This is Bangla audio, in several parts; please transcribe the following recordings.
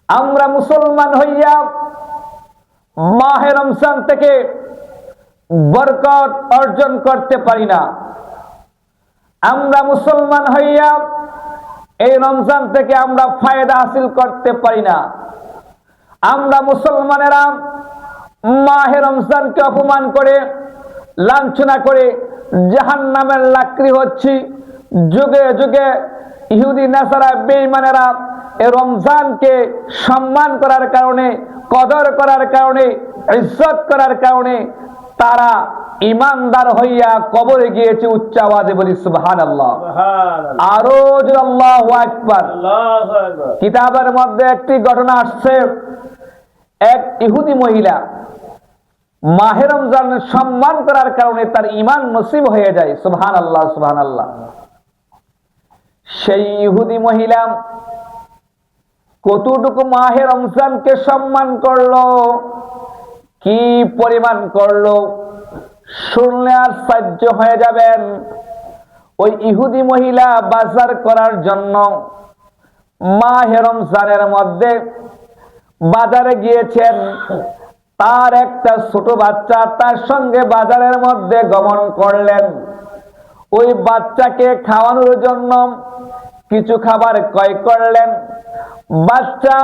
আমরা মুসলমান হইয়া মাহে রমজান থেকে বরকত অর্জন করতে পারি না। আমরা মুসলমান হইয়া এই রমজান থেকে আমরা ফায়দা হাসিল করতে পারি না। আমরা মুসলমানেরা মাহে রমজানকে অপমান করে লাঞ্ছনা করে জাহান্নামের লাকড়ি হচ্ছি। যুগে যুগে ইহুদি নাসারা বেঈমানেরা এই রমজানকে সম্মান করার কারণে, কদর করার কারণে, ইজ্জত করার কারণে তারা ইমানদার হইয়া কবরে গিয়েছে। উচ্চ আওয়াজে বলি সুবহানাল্লাহ। আরো জোরে আল্লাহু আকবার। কিতাবের মধ্যে একটি ঘটনা আসছে, এক ইহুদি মহিলা মাহে রমজান সম্মান করার কারণে তার ঈমান নসিব হয়ে যায়। সুবহানাল্লাহ সুবহানাল্লাহ। সেই ইহুদি মহিলা কতটুকু মাহে রমজানকে সম্মান করলো, কি পরিমাণ করলো, শুনলে আর আশ্চর্য হয়ে যাবেন। ওই ইহুদি মহিলা বাজার করার জন্য মাহে রমজানের মধ্যে বাজারে গিয়েছেন। তার একটা ছোট বাচ্চা তার সঙ্গে বাজারের মধ্যে গমন করলেন। ওই বাচ্চাকে খাওয়ানোর জন্য কিছু খাবার ক্রয় করলেন। বাচ্চা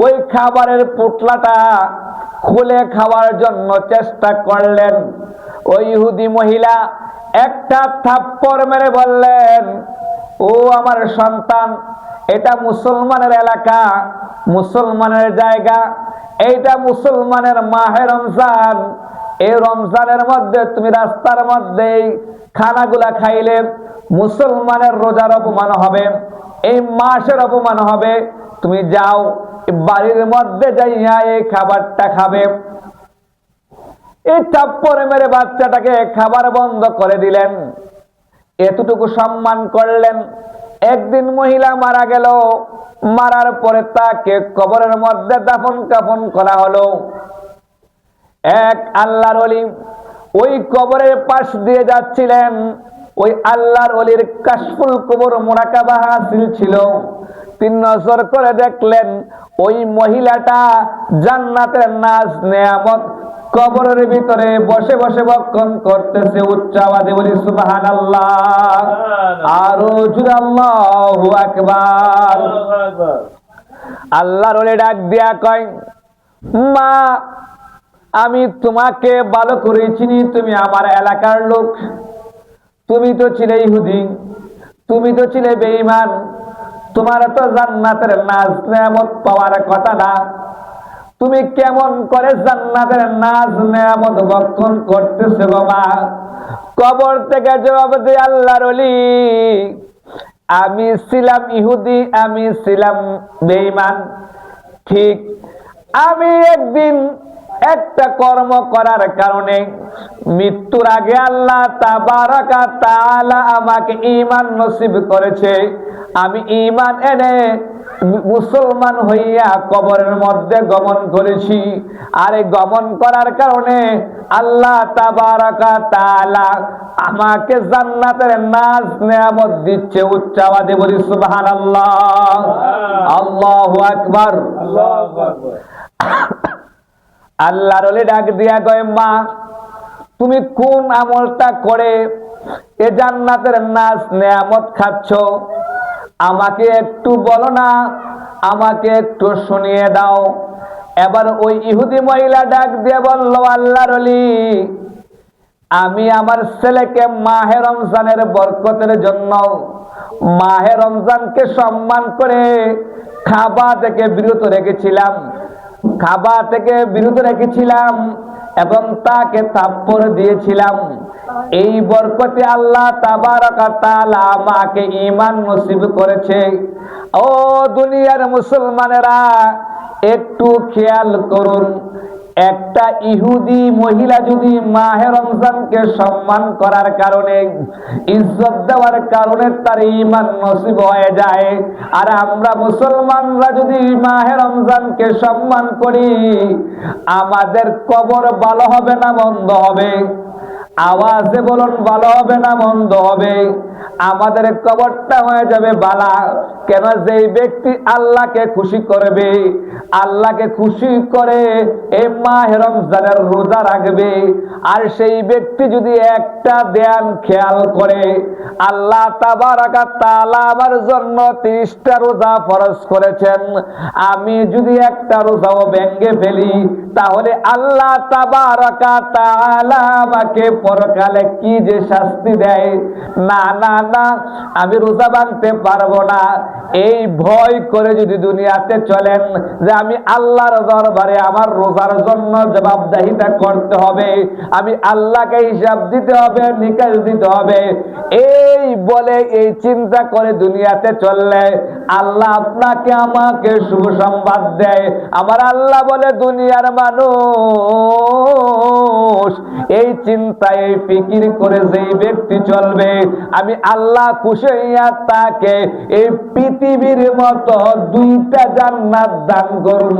ওই খাবারের পুটলাটা খুলে খাওয়ার জন্য চেষ্টা করলেন। ওই ইহুদি মহিলা একটা থাপ্পড় মেরে বললেন, ও আমার সন্তান, এটা মুসলমানের এলাকা, মুসলমানের জায়গা, এইটা মুসলমানের মাহে রমজান। এই রমজানের মধ্যে তুমি রাস্তার মধ্যে খানাগুলা খাইলে মুসলমানের রোজার অপমান হবে, এই মাসের অপমান হবে। তুমি যাও বাড়ির মধ্যে যাইয়া এই খাবারটা খাবে। এই থাপ্পড় মেরে বাচ্চাটাকে খাবার বন্ধ করে দিলেন। এতটুকু সম্মান করলেন। একদিন মহিলা মারা গেল। মারার পরে তাকে কবরের মধ্যে দাফন কাফন করা হলো। এক আল্লাহর ওলি ওই কবরের পাশ দিয়ে যাচ্ছিলেন। ওই আল্লাহর ওলির কাশফুল কবর মুরাকাবা হাসিল ছিল। তিনি নজর করে দেখলেন ওই মহিলাটা জান্নাতের নাজ নেয়ামত কবরের ভিতরে বসে বসে ভক্ষণ করতেছে। উচ্চ আওয়াজে বলি সুবহানাল্লাহ। আরো জোরে আল্লাহু আকবার। আল্লাহর ওলি ডাক দিয়া কয়, মা, আমি তোমাকে ভালো করে চিনি, তুমি আমার এলাকার লোক। তুমি তো ছিলে ইহুদি, তুমি তো ছিলে বেঈমান, তোমার তো জান্নাতের নাজ নেয়ামত পাওয়ার কথা না। তুমি কেমন করে জান্নাতের নাজ নেয়ামত ভক্ষণ করতেছো গো মা? কবর থেকে জবাব দিয়ে আল্লাহর ওলি, আমি ছিলাম ইহুদি, আমি ছিলাম বেঈমান, ঠিক। আমি একদিন একটা কর্ম করার কারণে মৃত্যুর আগে আল্লাহ তাবারাকা তাআলা আমাকে ঈমান নসিব করেছে। আমি ঈমান এনে মুসলমান হইয়া কবরের মধ্যে গমন করেছি। আর এই গমন করার কারণে আল্লাহ তাবারাকা তাআলা আমাকে জান্নাতের নাজ নেয়ামত দিচ্ছে। উচ্চ আওয়াজে বলি সুবহানাল্লাহ। আল্লাহু আকবার। আল্লাহু আকবার। আল্লাহর ওলি ডাক দিয়া কয়, মা, তুমি কোন আমলটা করে এ জান্নাতের নাজ নেয়ামত খাচ্ছ? আমাকে একটু বলো না, আমাকে একটু শুনিয়ে দাও। এবার ওই ইহুদি মহিলা ডাক দিয়ে বলল, আল্লাহর ওলি, আমি আমার ছেলেকে মাহে রমজানের বরকতের জন্য মাহে রমজানকে সম্মান করে খাওয়া থেকে বিরত রেখেছিলাম, খাওয়া থেকে বিরত রেখেছিলাম এবং তাকে থাপ্পড় দিয়েছিলাম। এই বরকতে আল্লাহ তাবারাকা তাআলা আমাকে ঈমান নসিব করেছে। ও দুনিয়ার মুসলমানেরা, একটু খেয়াল করুন, একটা ইহুদি মহিলা যদি মাহে রমজানকে সম্মান করার কারণে, ইজ্জত দেওয়ার কারণে তার ঈমান নসিব হয়ে যায়, আর আমরা মুসলমানরা যদি মাহে রমজানকে সম্মান করি, আমাদের কবর ভালো হবে না বন্ধ হবে? আওয়াজে বলুন ভালো হবে না মন্দ হবে? আমাদের কবরটা হয়ে যাবে বালা। কেন? যেই ব্যক্তি আল্লাহকে খুশি করবে, আল্লাহকে খুশি করে এই মাহে রমজানের রোজা রাখবে, আর সেই ব্যক্তি যদি একটা ধ্যান খেয়াল করে, আল্লাহ তাবারাকা তাআলা আমার জন্য 30টা রোজা ফরজ করেছেন, আমি যদি একটা রোজাও ভেঙে ফেলি, তাহলে আল্লাহ তাবারাকা তাআলা আমাকে পরকালে কি যে শাস্তি দেয়। না না না, আমি রোজা ভাঙতে পারবো না, এই ভয় করে যদি দুনিয়াতে চলেন যে আমি আল্লাহর দরবারে আমার রোজার জন্য জবাবদিহিতা করতে হবে, আমি আল্লাহকে হিসাব দিতে হবে, নিকাশ দিতে হবে, এই বলে এই চিন্তা করে দুনিয়াতে চললে আল্লাহ আপনাকে আমাকে শুভ সংবাদ দেয়। আমার আল্লাহ বলে, দুনিয়ার মানুষ এই চিন্তায় এই ফিকির করে যেই ব্যক্তি চলবে, আমি আল্লাহ খুশি হইয়া তাকে এই পৃথিবীর মতো 2টা জান্নাত দান করব।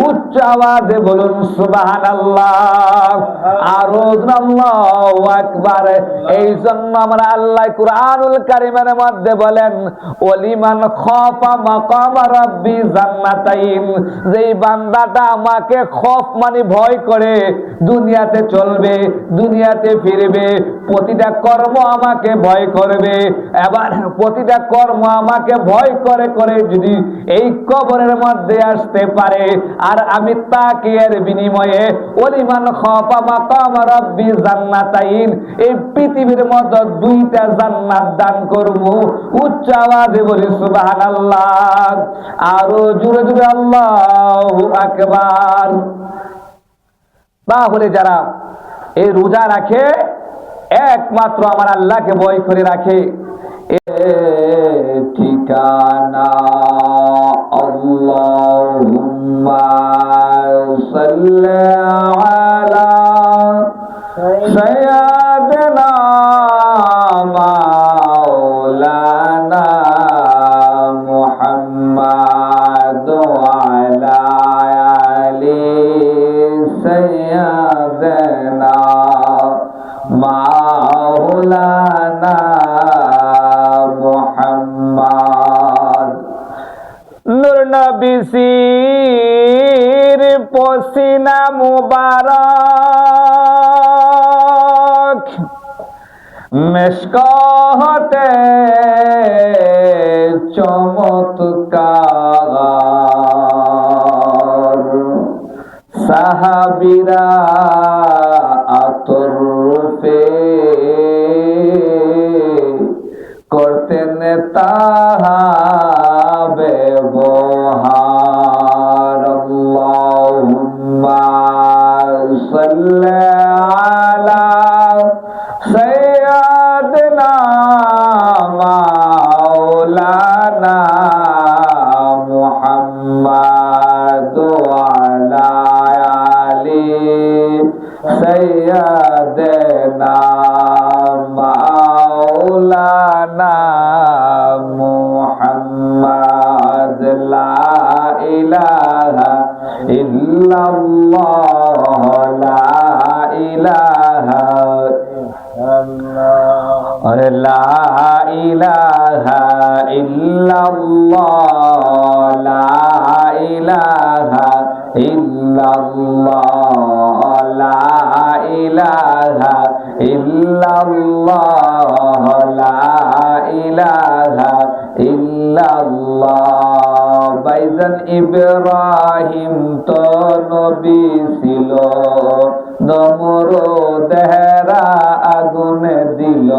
উচ্চ আওয়াজে বলুন সুবহানাল্লাহ, আরো আল্লাহু আকবার। এই জন্য আমরা আল্লাহ কুরআনুল কারীমের মধ্যে বলেন, ওলিমান খাফা মাকাম রাব্বি জান্নাতাইন, যেই বান্দাটা আমাকে খৌফ মানে ভয় করে দুনিয়াতে চলবে, দুনিয়াতে ফিরবে, প্রতিটা কর্ম আমাকে ভয় করবে, এবার প্রতিটা কর্ম আমাকে ভয় করে করে যদি এই কবরের মধ্যে আসতে পারে, আর আমি তাকে এর বিনিময়ে ওলিমান খাফা মাকাম রাব্বি জান্নাতাইন, এই পৃথিবীর মধ্যে 2টা জান্নাত দান করব। উচ্চ আওয়াজে বলি সুবহানাল্লাহ, আরো জোরে জোরে আল্লাহু আকবার। তাহলে যারা এই রোজা রাখে, একমাত্র আমার আল্লাহকে ভয় করে রাখে, ঠিকানা আল্লাহুম্মা সাল্লি আলা সাইয়্যিদিনা মাওলানা মুহাম্মাদ ওয়া আলা আলি সাইয়্যিদিনা মাওলানা মুহাম্মদ। নূর নবীর পসিনা মুবারক মেশকাতে চমৎকার, সাহাবীরা আতর রূপে করতেন তাহা ব্যবহার। আল্লাহুম্মা সাল্লি আলা সাইয়্যিদিনা মাওলানা মুহাম্মাদ ওয়া আলা আলি সাইয়্যিদিনা মাওলানা মুহাম্মাদ। লা ইলাহা ইল্লাল্লাহ, লা ইলাহা ইল্লাল্লাহ, লা ইলাহা ইল্লাল্লাহ, লা ইলাহা ইল্লাল্লাহ, লা ইলাহা ইল্লাল্লাহ, লা ইলাহা ইল্লাল্লাহ। ভাইজান ইব্রাহিম তো নবী ছিল, নমরুদেরা আগুন দিল,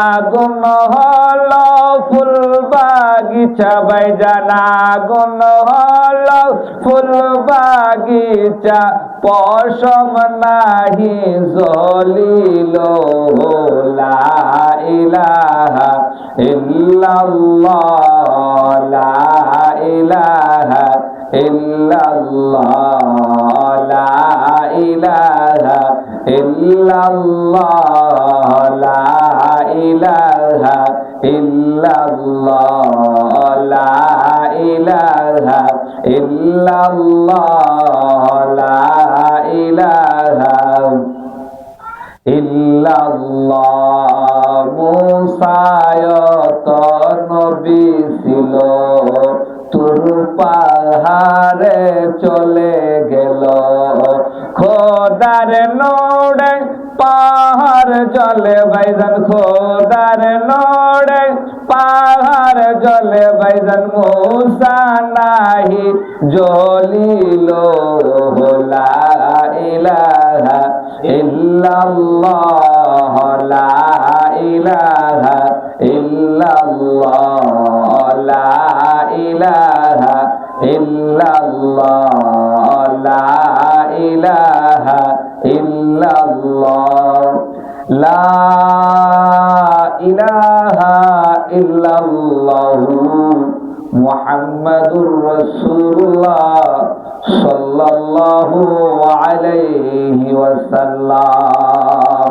আগুন হলো ফুল বাগিচা, ভাইজান আগুন হলো ফুল বাগিচা, পশম নাহি জ্বলিল। লা ইলাহা ইল্লাল্লাহ, লা ইলাহা ইল্লাল্লাহ, লা ইলাহা ইল্লাল্লাহ, লা ইলাহা ইল্লাল্লাহ, লা ইলাহা ইল্লাল্লাহ, লা ইলাহা ইল্লাল্লাহ মুসায়ত নবী ছিল তুর পাহাড়ে চলে গেল খোদার নোড়ে পাহাড় জলে ভাইজান খোদার নোড়ে পাহাড় জলে ভাইজান মুসা নাহি জ্বলিল লা ইলাহা ইল্লাল্লাহ লা ইলাহা ইল্লাল্লাহ লা ইলাহা ইল্লাল্লাহ লা ইলাহা ইল্লাল্লাহ লা ইলাহা ইল্লাল্লাহ মুহাম্মাদুর রাসূলুল্লাহ সাল্লাল্লাহু আলাইহি ওয়াসাল্লাম।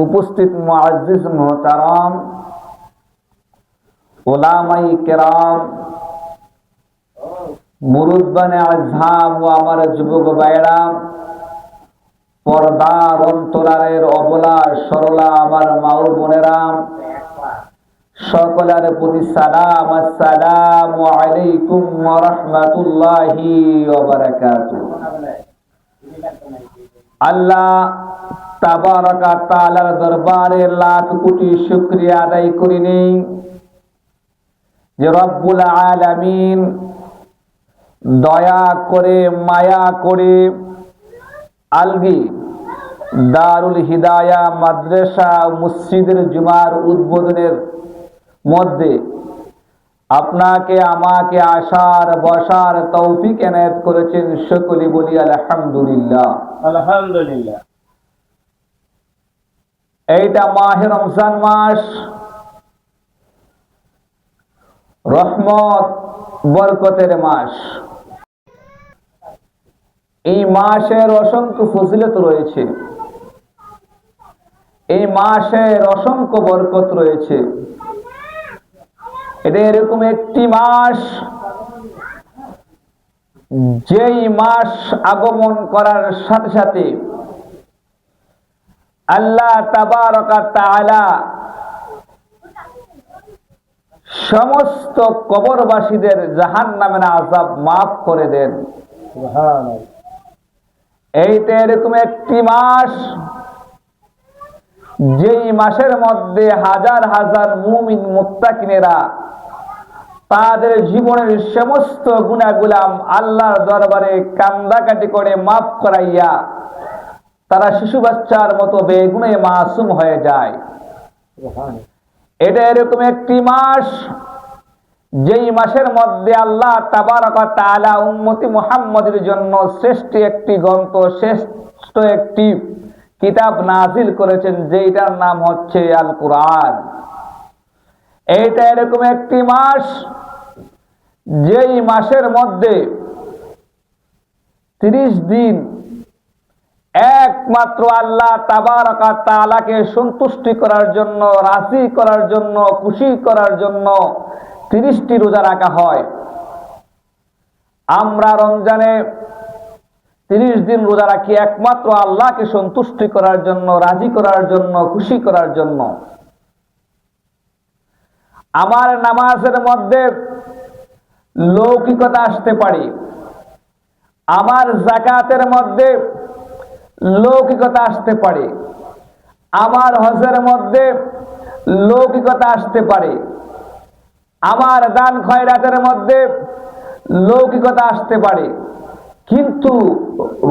উপস্থিত মুআজ্জিজ মুহতারাম, উলামায়ে কেরাম, মুরুব্বানে আজহাম ও আমার যুবক ভাইরা, পর্দার অন্তরালের অবলা সরলা আমার মা ও বোনেরা, সকলের প্রতি সালাম, আসসালামু আলাইকুম ওয়া রাহমাতুল্লাহি ওয়া বারাকাতুহু। আল্লাহ তাবারাকা তাআলার দরবারে লাখ কোটি শুকরিয়া আদায় করি নেই যে রব্বুল আলামিন দয়া করে মায়া করে আলগি দারুল হিদায়া মাদ্রাসা মসজিদের জুমার উদ্বোধনের মধ্যে আপনাকে আমাকে আসার বসার তৌফিক এনায়েত করেছেন। সকলে বলি আলহামদুলিল্লাহ। আলহামদুলিল্লাহ। এইটা মাহে রমজান মাস, রহমত বরকতের মাস। এই মাসের অসংখ্য ফজিলত রয়েছে, এই মাসের অসংখ্য বরকত রয়েছে। এটা এরকম একটি মাস যেই মাস আগমন করার সাথে সাথে আল্লাহ তাবারাকা তাআলা সমস্ত কবরবাসীদের জাহান্নামের আযাব মাফ করে দেন। সুবহানাল্লাহ। এইটা এরকম একটি মাস যেই মাসের মধ্যে হাজার হাজার মুমিন মুত্তাকিনেরা তাদের জীবনের সমস্ত গুনাহগুলাম আল্লাহর দরবারে কান্দাকাটি করে মাফ করাইয়া তারা শিশু বাচ্চার মতো বেগুনে মাসুম হয়ে যায়। এটা এরকম একটি মাস যেই মাসের মধ্যে আল্লাহ তাবারাকা তাআলা উম্মতি মুহাম্মাদের জন্য শ্রেষ্ঠ একটি গ্রন্থ, শ্রেষ্ঠ একটি কিতাব নাজিল করেছেন, যেটার নাম হচ্ছে আল কুরআন। এইটা এরকম একটি মাস যেই মাসের মধ্যে 30 দিন একমাত্র আল্লাহ তাবারাকা তাআলাকে সন্তুষ্টি করার জন্য, রাজি করার জন্য, খুশি করার জন্য 30টি রোজা রাখা হয়। আমরা রমজানে 30 দিন রোজা রাখি একমাত্র আল্লাহকে সন্তুষ্টি করার জন্য, রাজি করার জন্য, খুশি করার জন্য। আমার নামাজের মধ্যে লৌকিকতা আসতে পারে, আমার যাকাতের মধ্যে লৌকিকতা আসতে পারে, আমার হজের মধ্যে লৌকিকতা আসতে পারে, আমার দান খয়রাতের মধ্যে লৌকিকতা আসতে পারে, কিন্তু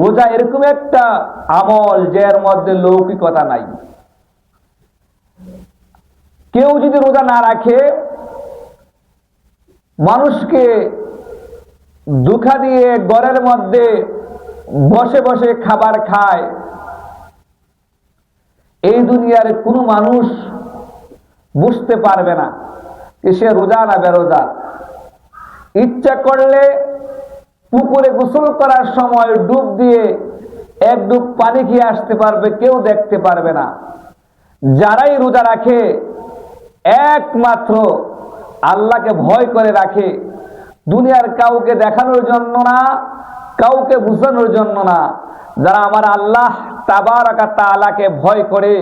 রোজা এরকম একটা আমল যার মধ্যে লৌকিকতা নাই। কেউ যদি রোজা না রাখে, মানুষকে ধোঁকা দিয়ে ঘরের মধ্যে বসে বসে খাবার খায়, এই দুনিয়ার কোনো মানুষ বুঝতে পারবে না যে সে রোজা না বেরোজা। ইচ্ছা করলে পুকুরে গোসল করার সময় ডুব দিয়ে এক ডুব পানি খেয়ে আসতে পারবে, কেউ দেখতে পারবে না। যারাই রোজা রাখে একমাত্র আল্লাহকে ভয় করে রাখে, দুনিয়ার কাউকে দেখানোর জন্য না, কাউকে বুঝানোর জন্য না। যারা আমার আল্লাহ তাবারাকা তাআলাকে ভয় করে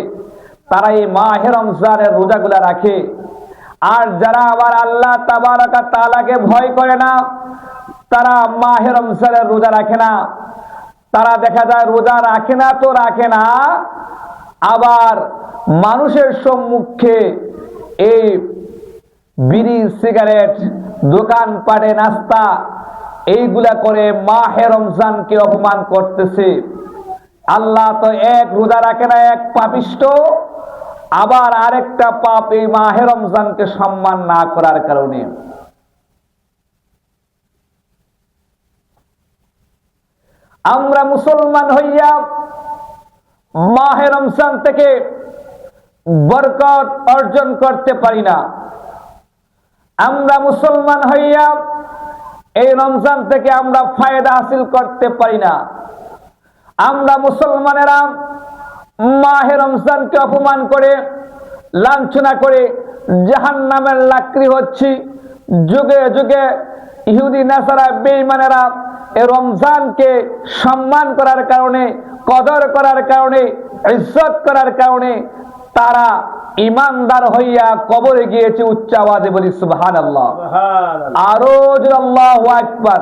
তারা এই মাহে রমজানের রোজাগুলা রাখে। আর যারা আমার আল্লাহ তাবারাকা তাআলাকে ভয় করে না তারা মাহে রমজানের রোজা রাখে না। তারা দেখা যায় রোজা রাখে না তো রাখে না, আবার মানুষের সম্মুখে এই বিড়ি সিগারেট দোকানপাটে নাস্তা এইগুলা করে মাহে রমজানকে অপমান করতেছে। আল্লাহ তো এক রোজা রাখে না, এক পাপিষ্ট, আবার আরেকটা পাপ এই মাহে রমজানকে সম্মান না করার কারণে। আমরা মুসলমান হইয়া মাহে রমজান থেকে বরকত অর্জন করতে পারি না। আমরা মুসলমান হইয়া এই রমজান থেকে আমরা ফায়দা হাসিল করতে পারি না। আমরা মুসলমানেরা মাহে রমজানকে অপমান করে লাঞ্ছনা করে জাহান্নামের লাকড়ি হচ্ছি। যুগে যুগে ইহুদি নাসারা বেঈমানেরা এই রমজানকে সম্মান করার কারণে, কদর করার কারণে, ইজ্জত করার কারণে তারা ইমানদার হইয়া কবরে গিয়েছে। উচ্চ আওয়াজে বলি সুবহানাল্লাহ। আরো জোরে আল্লাহু আকবার।